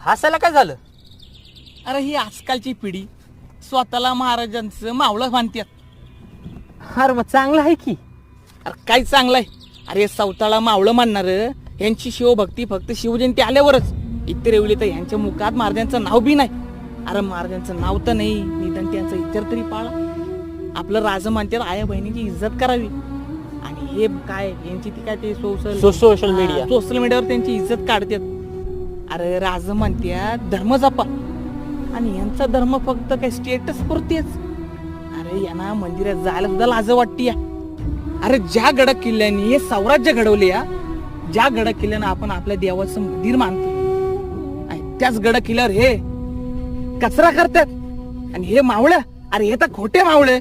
हसायला काय झालं? अरे ही आजकालची पिढी स्वतःला महाराजांचं मावळं मानतात. अरे मग चांगलं आहे की. अरे काय चांगलंय. अरे स्वतःला मावळं मानणार यांची शिवभक्ती फक्त शिवजयंती आल्यावरच. इतर वेळी तर यांच्या मुखात महाराजांचं नाव बी नाही. अरे महाराजांचं नाव तर नाही, निदान त्यांचा इतर तरी पाळा. आपलं राज मानतात आया बहिणीची इज्जत करावी. आणि हे काय यांची ती काय ते सोशल मीडिया. सोशल मीडियावर त्यांची इज्जत काढतात. अरे राज म्हणतात धर्म जपा, आणि यांचा धर्म फक्त काय स्टेटस पुरतेच. अरे यांना मंदिरात जायला सुद्धा लाज वाटते. अरे ज्या गड किल्ल्याने हे साम्राज्य घडवले, ज्या गड किल्ल्यानं आपण आपल्या देवाचं मंदिर मानतो, त्याच गड किल्ल्यावर हे कचरा करतात. आणि हे मावळं, अरे हे तर खोटे मावळे.